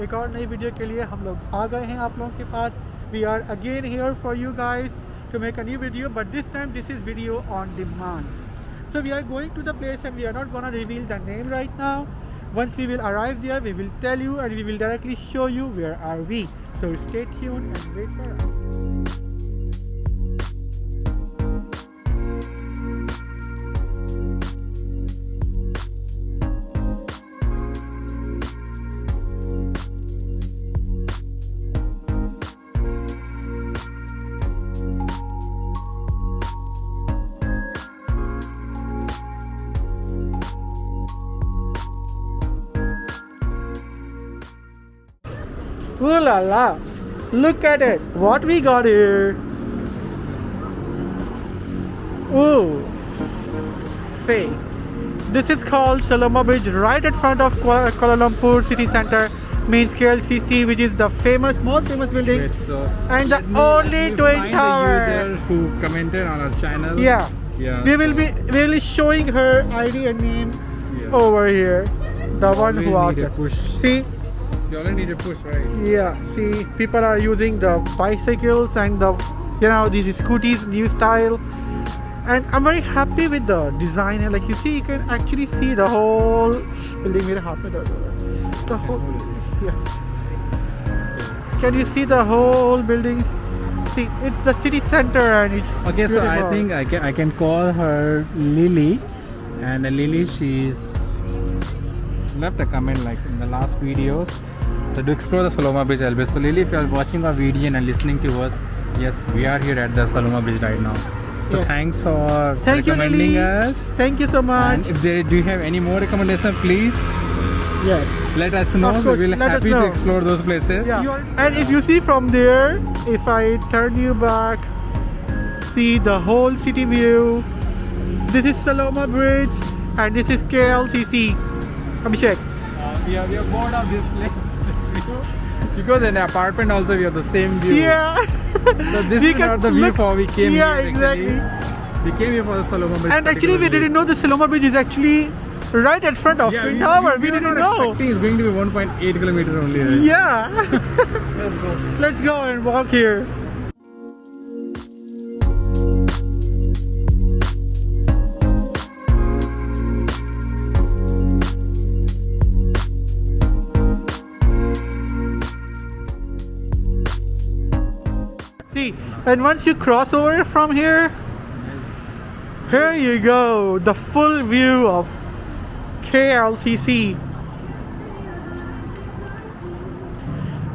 एक और नई वीडियो के लिए हम लोग आ गए हैं आप लोगों के पास. We are again here for you guys to make a new video, but this time this is video on demand. So we are going to the place and we are not gonna reveal the name right now. Once we will arrive there, we will tell you and we will directly show you where are we. So stay tuned and wait for us. Ooh la la! Look at it! What we got here? Ooh! See, this is called Saloma Bridge, right in front of Kualalumpur city center, means KLCC, which is the most famous building, and the only twin tower. Who commented on our channel? Yeah. We will be showing her ID and name over here. The one who asked it. See. You only need a push, right? Yeah, see, people are using the bicycles and these scooties, new style, and I'm very happy with the design. And like you see, you can actually see the whole building. मेरे हाथ में दर्द हो रहा है. The whole, yeah. Can you see the whole building? See, it's the city center and it's okay. So I think I can call her Lily, and Lily, she's left a comment like in the last videos. So to explore the Saloma Bridge always. So Lily, if you are watching our video and listening to us, yes, we are here at the Saloma Bridge right now. So thanks for recommending us. Thank you so much. And if do you have any more recommendations, please let us know. We will happy to explore those places. Yeah. And if you see from there, if I turn you back, see the whole city view. This is Saloma Bridge and this is KLCC. Abhishek. We are bored of this place. Because in the apartment also we have the same view. Yeah. So this is not the view for we came here. Yeah, exactly. We came here for the Saloma Bridge. And actually we didn't know the Saloma Bridge is actually right in front of Twin Tower. We didn't know. It's going to be 1.8 kilometers only. Right? Yeah. Let's go. Let's go and walk here. See, and once you cross over from here you go, the full view of KLCC.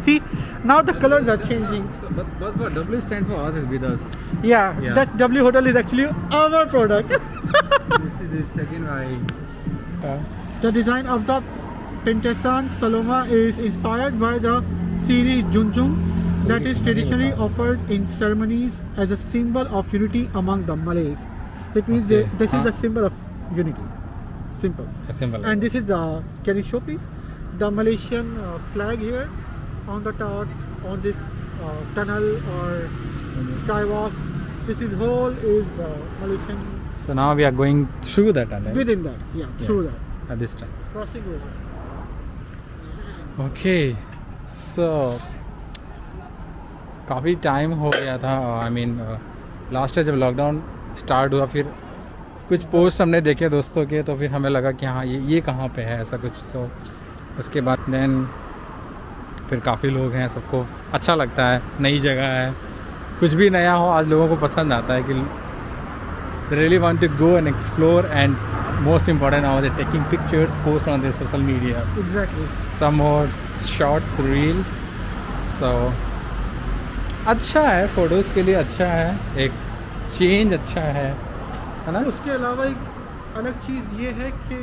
See, now the colors are changing. So, but what W stand for us is with us. Yeah, that W hotel is actually our product. This is taken by. The design of the Pentesan Saloma is inspired by the series Junjung that is traditionally offered in ceremonies as a symbol of unity among the Malays. It means this is a symbol of unity. Simple. A symbol. And this is can you show please the Malaysian flag here on the top on this tunnel or skywalk. This is whole is Malaysian. So now we are going through that tunnel. Within that, through that. At this time. Crossing over. Okay, so काफ़ी time हो गया था. I mean last year जब lockdown start हुआ फिर कुछ post हमने देखे दोस्तों के तो फिर हमें लगा कि हाँ ये कहाँ पे है ऐसा कुछ. सो उसके बाद देन फिर काफ़ी लोग हैं, सबको अच्छा लगता है, नई जगह है, कुछ भी नया हो आज लोगों को पसंद आता है कि really want to go and explore and most important now is taking pictures post on the social media. Exactly. Some more shorts reel. So अच्छा है, फ़ोटोज़ के लिए अच्छा है, एक चेंज अच्छा है ना. उसके अलावा एक अलग चीज़ ये है कि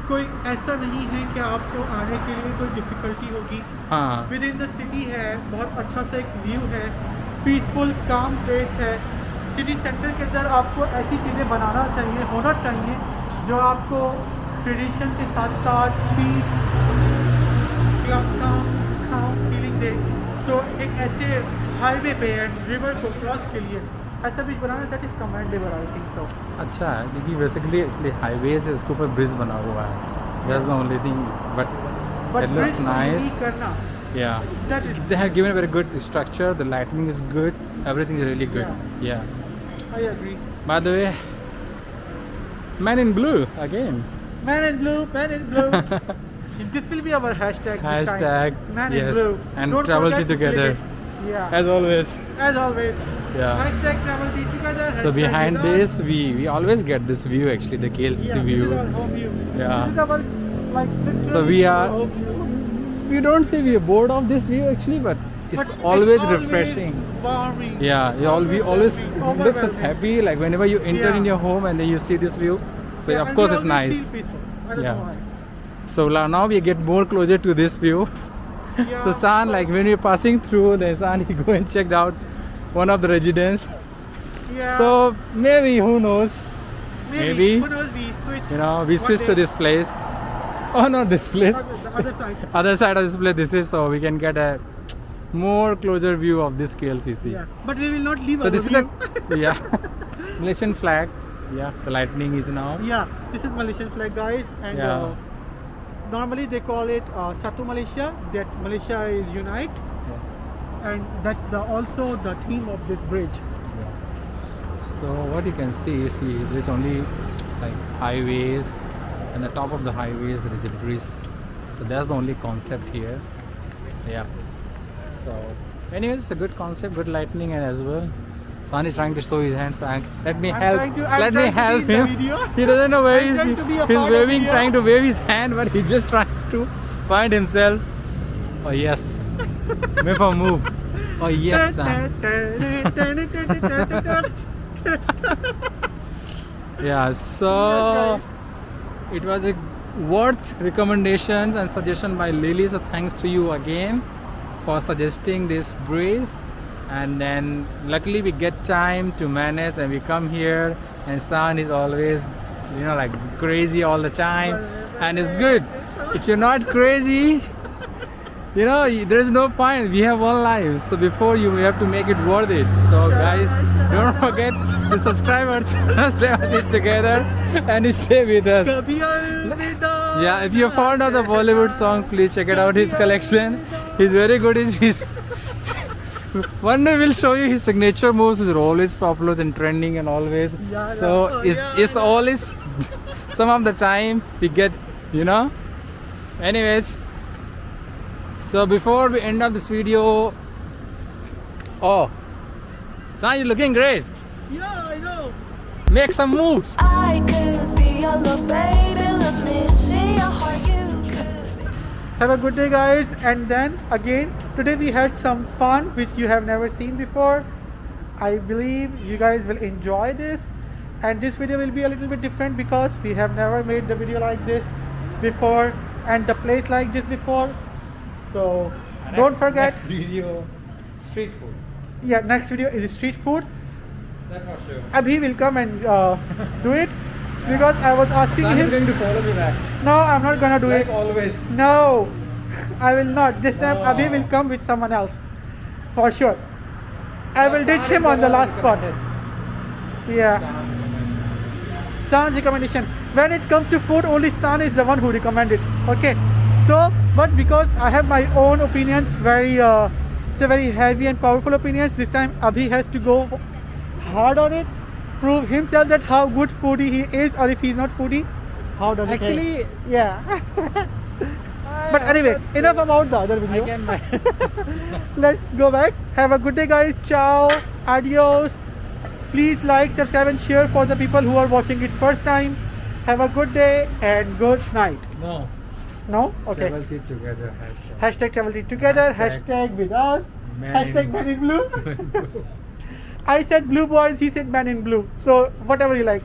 कोई ऐसा नहीं है कि आपको आने के लिए कोई डिफ़िकल्टी होगी. हाँ, विद इन द सिटी है, बहुत अच्छा सा एक व्यू है, पीसफुल काम प्लेस है. सिटी सेंटर के अंदर आपको ऐसी चीज़ें बनाना चाहिए, होना चाहिए जो आपको ट्रेडिशन के साथ साथ पीस काम फीलिंग दे. तो एक ऐसे हाईवे पे एंड रिवर को क्रॉस के लिए ऐसा bridge banana that is commendable. I think so. अच्छा है क्योंकि बेसिकली हाईवे से इसके ऊपर ब्रिज बना हुआ है. That's the only thing. But but it looks bridge को nice. unique करना, Yeah. that is, They have given a very good structure. The lighting is good. Everything is really good. Yeah. I agree. By the way, man in blue again. Man in blue, man in blue. This will be our hashtag. This Hashtag. time. Man Yes. in blue. And Don't travel forget to together. click it. Yeah. As always. As always. Yeah. Hashtag travel together. So hashtag behind with us. this, we always get this view actually, the KLC Yeah, view. this is our home view. Yeah. This is our, like, So we our are- home view. We don't say we are bored of this view actually, but it's But always refreshing. Warming. Yeah, we always Overwhelming. look such happy like whenever you enter Yeah. in your home and then you see this view. So Yeah, of and course we it's always nice. feel peaceful. I don't Yeah. know why. So now we get more closer to this view. Yeah. So San, like when we're passing through, then San he go and checked out one of the residents. Yeah. So maybe who knows? maybe. Who knows, we switch. You know, we one switch to day. this place. Oh, not this place. The other side. Other side of this place. This is so we can get a more closer view of this KLCC. Yeah. But we will not leave So our this is view. the yeah Malaysian flag. Yeah, the lightning is now. Yeah, this is Malaysian flag, guys, and Yeah. normally they call it Satu Malaysia. That Malaysia is unite, and that's also the theme of this bridge. So what you can see is there's only like highways, and the top of the highways there is a bridge. So that's the only concept here. Yeah. So anyways, it's a good concept, good lightning and as well. San is trying to show his hand, so let me I'm help. trying to- I'm Let me trying to help be in the him. video. He doesn't know where I'm trying to be a he's part of waving, video. trying to wave his hand, but he's just trying to find himself. Oh yes. Make a move. Oh yes, San. Yeah, so it was a worth recommendations and suggestion by Lily, so thanks to you again for suggesting this bridge. And then luckily we get time to manage and we come here, and San is always, you know, like crazy all the time, and it's good. If you're not crazy, you know, there's no point. We have one life, so before you have to make it worth it. So guys, don't forget to subscribe our channel, travel it together, and stay with us. Yeah, if you found out the Bollywood song, please check it out, his collection. He's very good. He's one day we'll show you his signature moves. Is always popular and trending and always. Yeah, So yeah. Oh, it's yeah. always some of the time we get, you know. Anyways, so before we end up this video, oh, San, you're looking great. Yeah, I know. Make some moves. I could be your love, baby. Let me see your heart. You could. Have a good day, guys. And then again, today we had some fun which you have never seen before. I believe you guys will enjoy this, and this video will be a little bit different because we have never made the video like this before and the place like this before. So don't forget. Next video, street food. Yeah, next video is street food. That's for sure. Abhi will come and do it because I was asking San is him. going to follow me back. No, I'm not gonna do Like it. always. No, I will not. This time No. Abhi will come with someone else for sure. I will ditch him on the last spot. Yeah, San's recommendation. When it comes to food, only San is the one who recommended. Okay, so but because I have my own opinions, it's a very heavy and powerful opinions. This time Abhi has to go hard on it, prove himself that how good foodie he is, or if he's not foodie, how does it Actually, taste? Yeah. But anyway, enough about the other video. Let's go back. Have a good day, guys. Ciao. Adios. Please like, subscribe and share for the people who are watching it first time. Have a good day and good night. No. No? Okay. Travel it together. Hashtag travel it together. Hashtag Hashtag with us. Man Hashtag in man in blue. I said blue boys, he said man in blue. So whatever you like,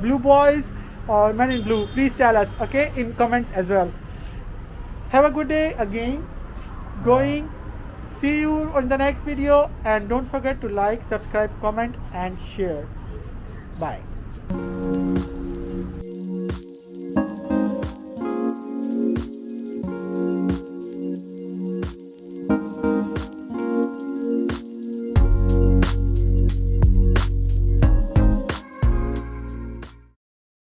blue boys or man in blue, please tell us, okay, in comments as well. Have a good day again. Going. See you on the next video, and don't forget to like, subscribe, comment and share. Bye.